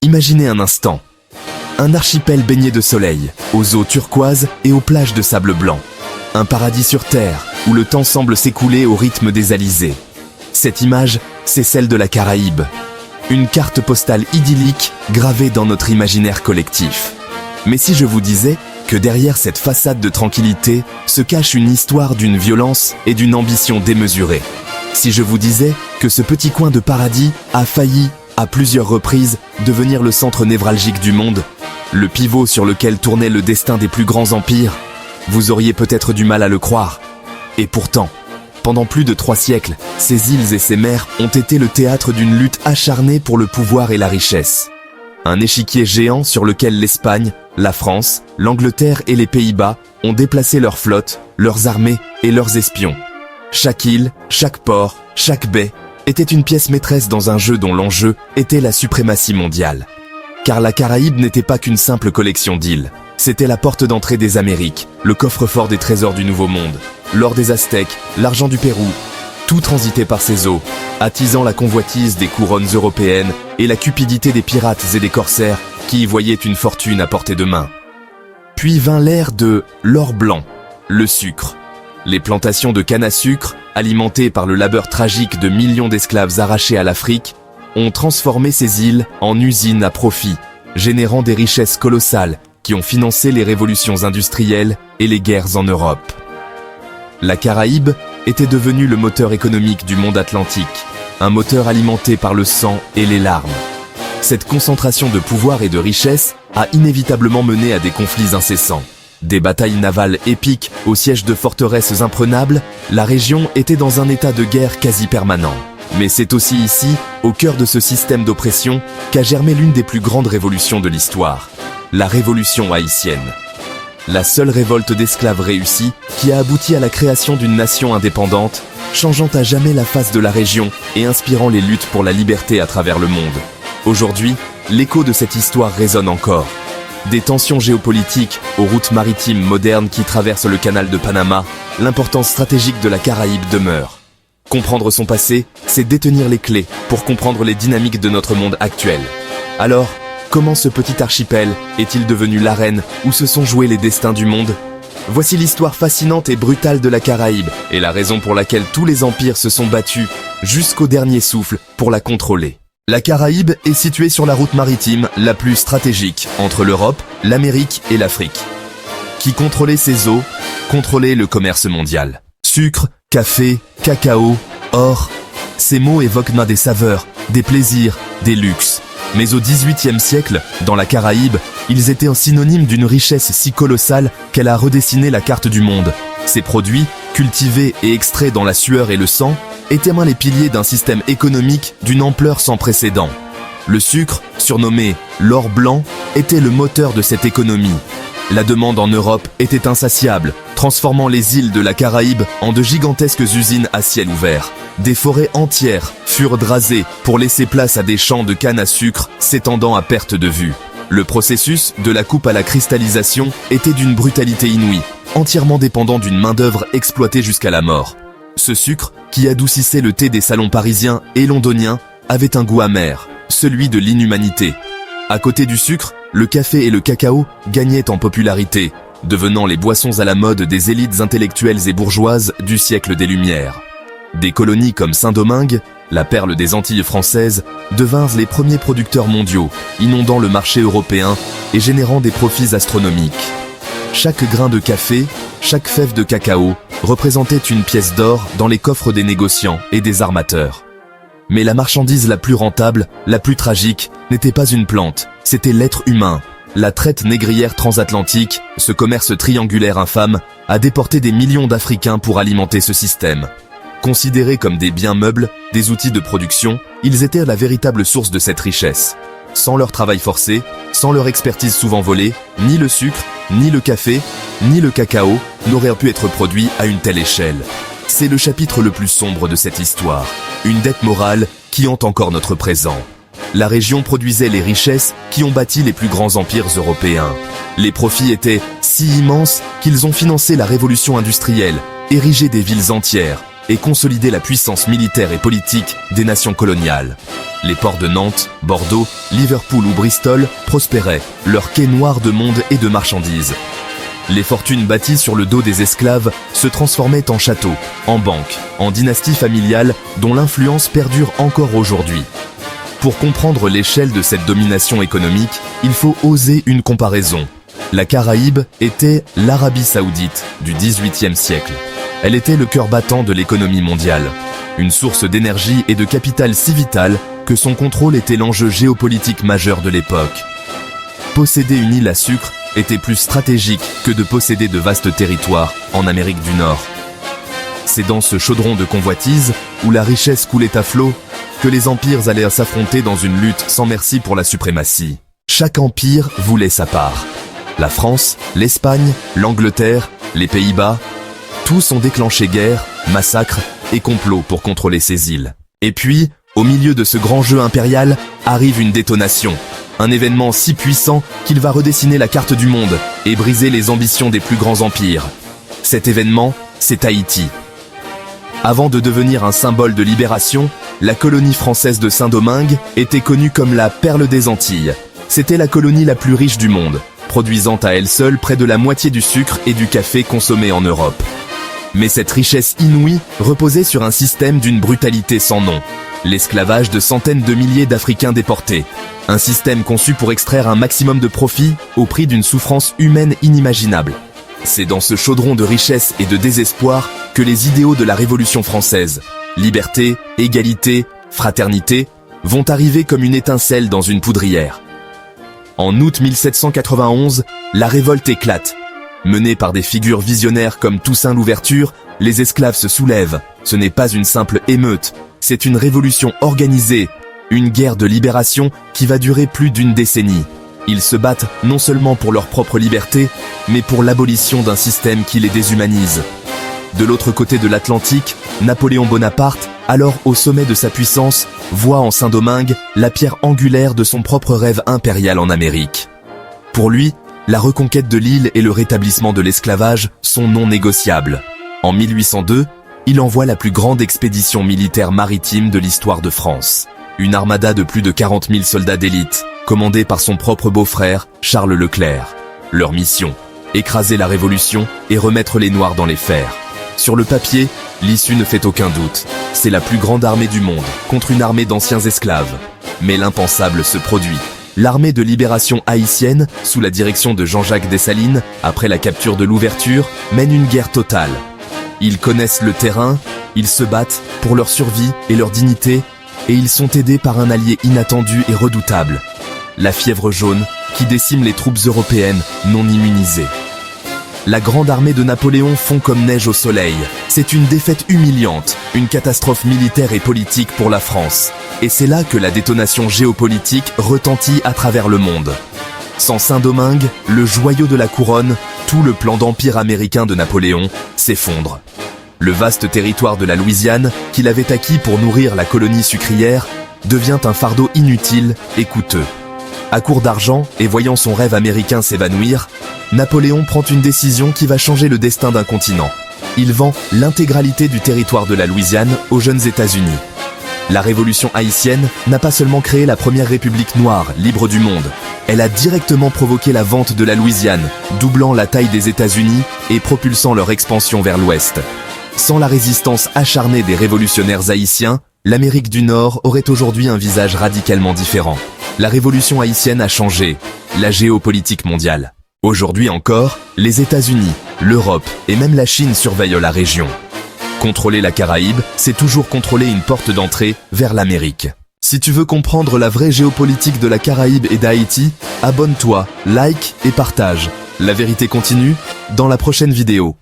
Imaginez un instant. Un archipel baigné de soleil, aux eaux turquoises et aux plages de sable blanc. Un paradis sur Terre, où le temps semble s'écouler au rythme des alizés. Cette image, c'est celle de la Caraïbe. Une carte postale idyllique gravée dans notre imaginaire collectif. Mais si je vous disais que derrière cette façade de tranquillité se cache une histoire d'une violence et d'une ambition démesurée. Si je vous disais que ce petit coin de paradis a failli, à plusieurs reprises, devenir le centre névralgique du monde, le pivot sur lequel tournait le destin des plus grands empires, vous auriez peut-être du mal à le croire. Et pourtant, pendant plus de 3 siècles, ces îles et ces mers ont été le théâtre d'une lutte acharnée pour le pouvoir et la richesse. Un échiquier géant sur lequel l'Espagne, la France, l'Angleterre et les Pays-Bas ont déplacé leurs flottes, leurs armées et leurs espions. Chaque île, chaque port, chaque baie était une pièce maîtresse dans un jeu dont l'enjeu était la suprématie mondiale. Car la Caraïbe n'était pas qu'une simple collection d'îles. C'était la porte d'entrée des Amériques, le coffre-fort des trésors du Nouveau Monde, l'or des Aztèques, l'argent du Pérou. Tout transitait par ses eaux, attisant la convoitise des couronnes européennes et la cupidité des pirates et des corsaires qui y voyaient une fortune à portée de main. Puis vint l'ère de l'or blanc, le sucre. Les plantations de canne à sucre, alimentées par le labeur tragique de millions d'esclaves arrachés à l'Afrique, ont transformé ces îles en usines à profit, générant des richesses colossales qui ont financé les révolutions industrielles et les guerres en Europe. La Caraïbe était devenue le moteur économique du monde atlantique, un moteur alimenté par le sang et les larmes. Cette concentration de pouvoir et de richesse a inévitablement mené à des conflits incessants. Des batailles navales épiques au siège de forteresses imprenables, la région était dans un état de guerre quasi permanent. Mais c'est aussi ici, au cœur de ce système d'oppression, qu'a germé l'une des plus grandes révolutions de l'histoire, la révolution haïtienne. La seule révolte d'esclaves réussie qui a abouti à la création d'une nation indépendante, changeant à jamais la face de la région et inspirant les luttes pour la liberté à travers le monde. Aujourd'hui, l'écho de cette histoire résonne encore. Des tensions géopolitiques aux routes maritimes modernes qui traversent le canal de Panama, l'importance stratégique de la Caraïbe demeure. Comprendre son passé, c'est détenir les clés pour comprendre les dynamiques de notre monde actuel. Alors, comment ce petit archipel est-il devenu l'arène où se sont joués les destins du monde ? Voici l'histoire fascinante et brutale de la Caraïbe et la raison pour laquelle tous les empires se sont battus jusqu'au dernier souffle pour la contrôler. La Caraïbe est située sur la route maritime la plus stratégique entre l'Europe, l'Amérique et l'Afrique. Qui contrôlait ses eaux, contrôlait le commerce mondial. Sucre, café, cacao, or, ces mots évoquent des saveurs, des plaisirs, des luxes. Mais au XVIIIe siècle, dans la Caraïbe, ils étaient un synonyme d'une richesse si colossale qu'elle a redessiné la carte du monde. Ces produits, cultivés et extraits dans la sueur et le sang, étaient les piliers d'un système économique d'une ampleur sans précédent. Le sucre, surnommé l'or blanc, était le moteur de cette économie. La demande en Europe était insatiable, transformant les îles de la Caraïbe en de gigantesques usines à ciel ouvert. Des forêts entières furent rasées pour laisser place à des champs de canne à sucre s'étendant à perte de vue. Le processus, de la coupe à la cristallisation, était d'une brutalité inouïe, entièrement dépendant d'une main-d'œuvre exploitée jusqu'à la mort. Ce sucre, qui adoucissait le thé des salons parisiens et londoniens, avait un goût amer, celui de l'inhumanité. À côté du sucre, le café et le cacao gagnaient en popularité, devenant les boissons à la mode des élites intellectuelles et bourgeoises du siècle des Lumières. Des colonies comme Saint-Domingue, la perle des Antilles françaises, devinrent les premiers producteurs mondiaux, inondant le marché européen et générant des profits astronomiques. Chaque grain de café, chaque fève de cacao représentait une pièce d'or dans les coffres des négociants et des armateurs. Mais la marchandise la plus rentable, la plus tragique, n'était pas une plante, c'était l'être humain. La traite négrière transatlantique, ce commerce triangulaire infâme, a déporté des millions d'Africains pour alimenter ce système. Considérés comme des biens meubles, des outils de production, ils étaient la véritable source de cette richesse. Sans leur travail forcé, sans leur expertise souvent volée, ni le sucre, ni le café, ni le cacao n'auraient pu être produits à une telle échelle. C'est le chapitre le plus sombre de cette histoire, une dette morale qui hante encore notre présent. La région produisait les richesses qui ont bâti les plus grands empires européens. Les profits étaient si immenses qu'ils ont financé la révolution industrielle, érigé des villes entières, et consolider la puissance militaire et politique des nations coloniales. Les ports de Nantes, Bordeaux, Liverpool ou Bristol prospéraient, leurs quais noirs de monde et de marchandises. Les fortunes bâties sur le dos des esclaves se transformaient en châteaux, en banques, en dynasties familiales dont l'influence perdure encore aujourd'hui. Pour comprendre l'échelle de cette domination économique, il faut oser une comparaison. La Caraïbe était l'Arabie Saoudite du XVIIIe siècle. Elle était le cœur battant de l'économie mondiale, une source d'énergie et de capital si vital que son contrôle était l'enjeu géopolitique majeur de l'époque. Posséder une île à sucre était plus stratégique que de posséder de vastes territoires en Amérique du Nord. C'est dans ce chaudron de convoitise, où la richesse coulait à flot, que les empires allaient s'affronter dans une lutte sans merci pour la suprématie. Chaque empire voulait sa part. La France, l'Espagne, l'Angleterre, les Pays-Bas, tous ont déclenché guerre, massacres et complots pour contrôler ces îles. Et puis, au milieu de ce grand jeu impérial, arrive une détonation. Un événement si puissant qu'il va redessiner la carte du monde et briser les ambitions des plus grands empires. Cet événement, c'est Haïti. Avant de devenir un symbole de libération, la colonie française de Saint-Domingue était connue comme la perle des Antilles. C'était la colonie la plus riche du monde, produisant à elle seule près de la moitié du sucre et du café consommés en Europe. Mais cette richesse inouïe reposait sur un système d'une brutalité sans nom. L'esclavage de centaines de milliers d'Africains déportés. Un système conçu pour extraire un maximum de profit au prix d'une souffrance humaine inimaginable. C'est dans ce chaudron de richesse et de désespoir que les idéaux de la Révolution française, liberté, égalité, fraternité, vont arriver comme une étincelle dans une poudrière. En août 1791, la révolte éclate. Menée par des figures visionnaires comme Toussaint Louverture, les esclaves se soulèvent. Ce n'est pas une simple émeute, c'est une révolution organisée, une guerre de libération qui va durer plus d'une décennie. Ils se battent non seulement pour leur propre liberté, mais pour l'abolition d'un système qui les déshumanise. De l'autre côté de l'Atlantique, Napoléon Bonaparte, alors au sommet de sa puissance, voit en Saint-Domingue la pierre angulaire de son propre rêve impérial en Amérique. Pour lui, la reconquête de l'île et le rétablissement de l'esclavage sont non négociables. En 1802, il envoie la plus grande expédition militaire maritime de l'histoire de France. Une armada de plus de 40 000 soldats d'élite, commandée par son propre beau-frère, Charles Leclerc. Leur mission, écraser la Révolution et remettre les Noirs dans les fers. Sur le papier, l'issue ne fait aucun doute. C'est la plus grande armée du monde, contre une armée d'anciens esclaves. Mais l'impensable se produit. L'armée de libération haïtienne, sous la direction de Jean-Jacques Dessalines, après la capture de l'Ouverture, mène une guerre totale. Ils connaissent le terrain, ils se battent pour leur survie et leur dignité, et ils sont aidés par un allié inattendu et redoutable, la fièvre jaune, qui décime les troupes européennes non immunisées. La grande armée de Napoléon fond comme neige au soleil. C'est une défaite humiliante, une catastrophe militaire et politique pour la France. Et c'est là que la détonation géopolitique retentit à travers le monde. Sans Saint-Domingue, le joyau de la couronne, tout le plan d'empire américain de Napoléon s'effondre. Le vaste territoire de la Louisiane, qu'il avait acquis pour nourrir la colonie sucrière, devient un fardeau inutile et coûteux. À court d'argent et voyant son rêve américain s'évanouir, Napoléon prend une décision qui va changer le destin d'un continent. Il vend l'intégralité du territoire de la Louisiane aux jeunes États-Unis. La révolution haïtienne n'a pas seulement créé la première république noire, libre du monde. Elle a directement provoqué la vente de la Louisiane, doublant la taille des États-Unis et propulsant leur expansion vers l'ouest. Sans la résistance acharnée des révolutionnaires haïtiens, l'Amérique du Nord aurait aujourd'hui un visage radicalement différent. La révolution haïtienne a changé la géopolitique mondiale. Aujourd'hui encore, les États-Unis, l'Europe et même la Chine surveillent la région. Contrôler la Caraïbe, c'est toujours contrôler une porte d'entrée vers l'Amérique. Si tu veux comprendre la vraie géopolitique de la Caraïbe et d'Haïti, abonne-toi, like et partage. La vérité continue dans la prochaine vidéo.